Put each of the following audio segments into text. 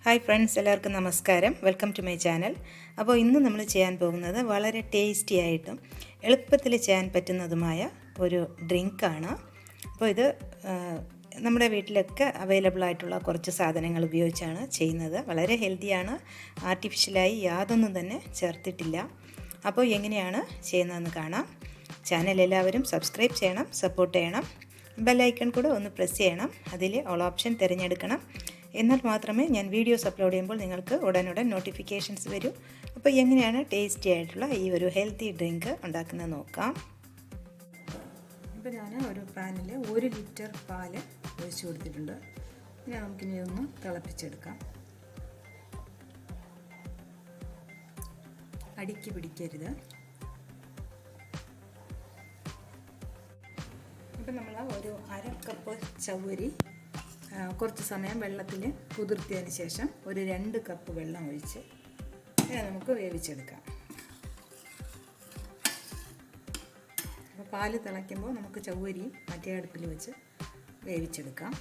Hi friends, എല്ലാവർക്കും നമസ്കാരം. Welcome to my channel. അപ്പോൾ ഇന്ന് നമ്മൾ ചെയ്യാൻ പോകുന്നത് വളരെ ടേസ്റ്റി ആയിട്ടും എളുപ്പത്തിൽ ചെയ്യാൻ പറ്റുന്നതുമായ ഒരു ഡ്രിങ്കാണ്. അപ്പോൾ ഇത് നമ്മുടെ വീട്ടിലൊക്കെ അവൈലബിൾ ആയിട്ടുള്ള കുറച്ച് സാധനങ്ങൾ ഉപയോഗിച്ചാണ് ചെയ്യുന്നത്. വളരെ ഹെൽത്തിയാണ്, ആർട്ടിഫിഷ്യലായി യാതൊന്നും തന്നെ ചേർത്തിട്ടില്ല. അപ്പോൾ എങ്ങനെയാണ് ചെയ്യുന്നതെന്ന് കാണാം. ചാനൽ എല്ലാവരും സബ്സ്ക്രൈബ് ചെയ്യണം, സപ്പോർട്ട് ചെയ്യണം. ബെല്ലൈക്കൺ കൂടെ ഒന്ന് പ്രസ് ചെയ്യണം. അതിൽ ഓൾ ഓപ്ഷൻ തിരഞ്ഞെടുക്കണം. എന്നാൽ മാത്രമേ ഞാൻ വീഡിയോസ് അപ്ലോഡ് ചെയ്യുമ്പോൾ നിങ്ങൾക്ക് ഉടനുടൻ നോട്ടിഫിക്കേഷൻസ് വരൂ. അപ്പോൾ എങ്ങനെയാണ് ടേസ്റ്റി ആയിട്ടുള്ള ഈ ഒരു ഹെൽത്തി ഡ്രിങ്ക് ഉണ്ടാക്കുന്നത് നോക്കാം. ഇപ്പോൾ ഞാൻ ഒരു പാനിൽ 1 ലിറ്റർ പാല് ഒഴിച്ചു കൊടുത്തിട്ടുണ്ട്. ഇനി നമുക്കിനി ഒന്ന് തിളപ്പിച്ചെടുക്കാം. അടിക്ക് പിടിക്കരുത്. ഇപ്പം നമ്മൾ ഒരു 1/2 കപ്പ് ചവ്വരി കുറച്ച് സമയം വെള്ളത്തിൽ കുതിർത്തിയതിന് ശേഷം ഒരു 2 കപ്പ് വെള്ളം ഒഴിച്ച് നമുക്ക് വേവിച്ചെടുക്കാം. അപ്പോൾ പാല് തിളയ്ക്കുമ്പോൾ നമുക്ക് ചവ്വരി മറ്റേ അടുപ്പിൽ വെച്ച് വേവിച്ചെടുക്കാം.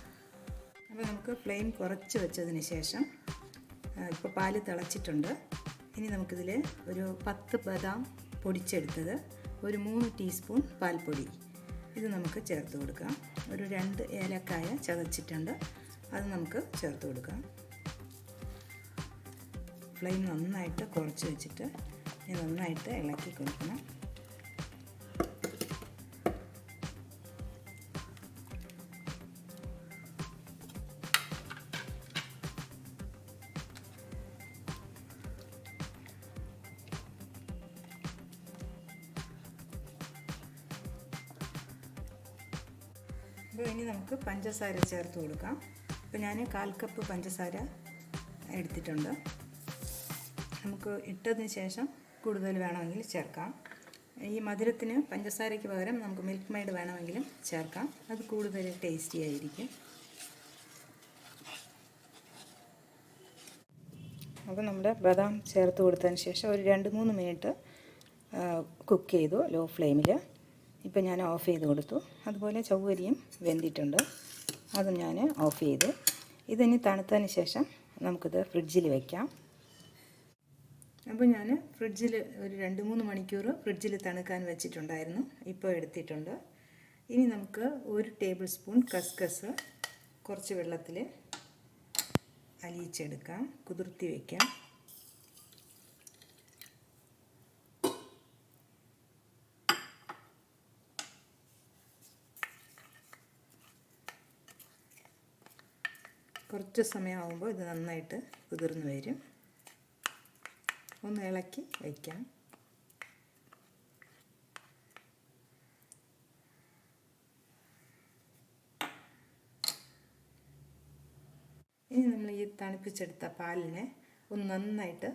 അപ്പോൾ നമുക്ക് ഫ്ലെയിം കുറച്ച് വെച്ചതിന് ശേഷം ഇപ്പോൾ പാല് തിളച്ചിട്ടുണ്ട്. ഇനി നമുക്കിതിൽ ഒരു 10 ബദാം പൊടിച്ചെടുത്തത്, ഒരു 3 ടീസ്പൂൺ പാൽപ്പൊടി ഇത് നമുക്ക് ചേർത്ത് കൊടുക്കാം. ഒരു 2 ഏലക്കായ ചതച്ചിട്ടുണ്ട്, അത് നമുക്ക് ചേർത്ത് കൊടുക്കാം. ഫ്ലെയിം നന്നായിട്ട് കുറച്ച് വെച്ചിട്ട് നന്നായിട്ട് ഇളക്കി കൊടുക്കണം. അപ്പോൾ ഇനി നമുക്ക് പഞ്ചസാര ചേർത്ത് കൊടുക്കാം. ഇപ്പോൾ ഞാൻ 1/4 കപ്പ് പഞ്ചസാര എടുത്തിട്ടുണ്ട്. നമുക്ക് ഇട്ടതിന് ശേഷം കൂടുതൽ വേണമെങ്കിൽ ചേർക്കാം. ഈ മധുരത്തിന് പഞ്ചസാരയ്ക്ക് പകരം നമുക്ക് മിൽക്ക് മെയ്ഡ് വേണമെങ്കിലും ചേർക്കാം. അത് കൂടുതൽ ടേസ്റ്റി ആയിരിക്കും. അപ്പോൾ നമ്മുടെ ബദാം ചേർത്ത് കൊടുത്തതിന് ശേഷം ഒരു 2-3 മിനിറ്റ് കുക്ക് ചെയ്തു ലോ ഫ്ലെയിമിൽ. ഇപ്പം ഞാൻ ഓഫ് ചെയ്ത് കൊടുത്തു. അതുപോലെ ചവ്വരിയും വെന്തിട്ടുണ്ട്, അതും ഞാൻ ഓഫ് ചെയ്തു. ഇതിനി തണുത്തതിന് ശേഷം നമുക്കിത് ഫ്രിഡ്ജിൽ വയ്ക്കാം. അപ്പോൾ ഞാൻ ഫ്രിഡ്ജിൽ ഒരു 2-3 മണിക്കൂർ ഫ്രിഡ്ജിൽ തണുക്കാൻ വെച്ചിട്ടുണ്ടായിരുന്നു. ഇപ്പോൾ എടുത്തിട്ടുണ്ട്. ഇനി നമുക്ക് 1 ടേബിൾ സ്പൂൺ കസ്കസ് കുറച്ച് വെള്ളത്തിൽ അലിയിച്ചെടുക്കാം, കുതിർത്തി വയ്ക്കാം. കുറച്ച് സമയമാകുമ്പോൾ ഇത് നന്നായിട്ട് കുതിർന്ന് വരും. ഒന്ന് ഇളക്കി വയ്ക്കാം. ഇനി നമ്മൾ ഈ തണുപ്പിച്ചെടുത്ത പാലിനെ ഒന്ന് നന്നായിട്ട്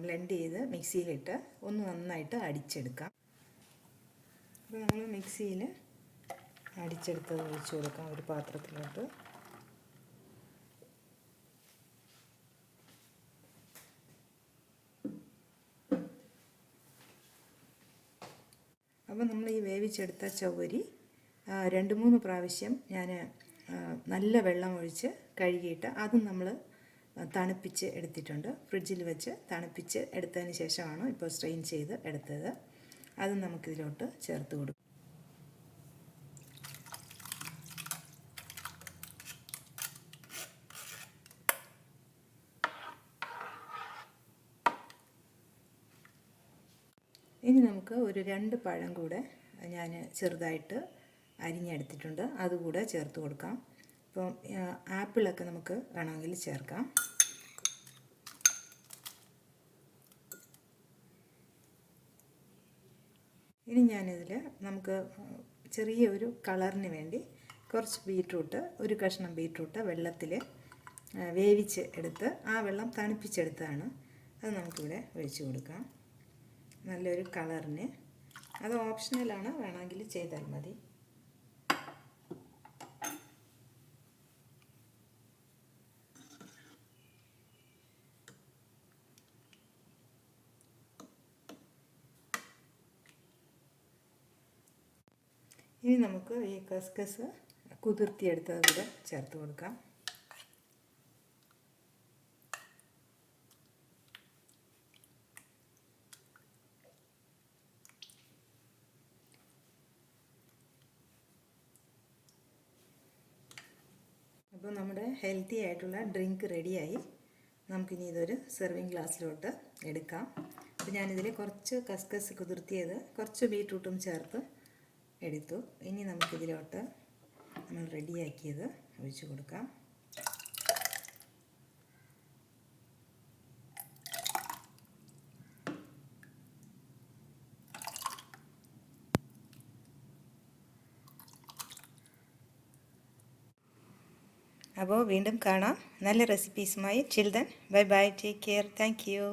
ബ്ലെൻഡ് ചെയ്ത് മിക്സിയിലിട്ട് ഒന്ന് നന്നായിട്ട് അടിച്ചെടുക്കാം. അപ്പോൾ നമ്മൾ മിക്സിയിൽ അടിച്ചെടുത്തത് ഒഴിച്ച് കൊടുക്കാം ഒരു പാത്രത്തിലോട്ട്. അപ്പോൾ നമ്മൾ ഈ വേവിച്ചെടുത്ത ചവ്വരി 2-3 പ്രാവശ്യം ഞാൻ നല്ല വെള്ളം ഒഴിച്ച് കഴുകിയിട്ട് അതും നമ്മൾ തണുപ്പിച്ച് എടുത്തിട്ടുണ്ട്. ഫ്രിഡ്ജിൽ വെച്ച് തണുപ്പിച്ച് എടുത്തതിന് ശേഷമാണ് ഇപ്പോൾ സ്ട്രെയിൻ ചെയ്ത് എടുത്തത്. അതും നമുക്കിതിലോട്ട് ചേർത്ത് കൊടുക്കും. ഇനി നമുക്ക് ഒരു 2 പഴം കൂടെ ഞാൻ ചെറുതായിട്ട് അരിഞ്ഞെടുത്തിട്ടുണ്ട്, അതുകൂടെ ചേർത്ത് കൊടുക്കാം. ഇപ്പം ആപ്പിളൊക്കെ നമുക്ക് വേണമെങ്കിൽ ചേർക്കാം. ഇനി ഞാനിതിൽ നമുക്ക് ചെറിയ ഒരു കളറിന് വേണ്ടി കുറച്ച് ബീറ്റ്റൂട്ട്, ഒരു കഷ്ണം ബീറ്റ്റൂട്ട് വെള്ളത്തിൽ വേവിച്ച് എടുത്ത് ആ വെള്ളം തണുപ്പിച്ചെടുത്തതാണ്, അത് നമുക്കിവിടെ ഒഴിച്ച് കൊടുക്കാം. നല്ലൊരു കളറിന്. അത് ഓപ്ഷണലാണ്, വേണമെങ്കിൽ ചെയ്താൽ മതി. ഇനി നമുക്ക് ഈ കസ്കസ് കുതിർത്തിയെടുത്തത് കൂടെ ചേർത്ത് കൊടുക്കാം. അപ്പോൾ നമ്മുടെ ഹെൽത്തി ആയിട്ടുള്ള ഡ്രിങ്ക് റെഡിയായി. നമുക്കിനി ഇതൊരു സെർവിങ് ഗ്ലാസ്സിലോട്ട് എടുക്കാം. അപ്പോൾ ഞാനിതിൽ കുറച്ച് കസ്കസ് കുതിർത്തിയത് കുറച്ച് ബീട്രൂട്ടും ചേർത്ത് എടുത്തു. ഇനി നമുക്കിതിലോട്ട് നമ്മൾ റെഡിയാക്കിയത് ഒഴിച്ച് കൊടുക്കാം. അപ്പോൾ വീണ്ടും കാണാം നല്ല റെസിപ്പീസുമായി. Chill then, bye bye, take care, thank U.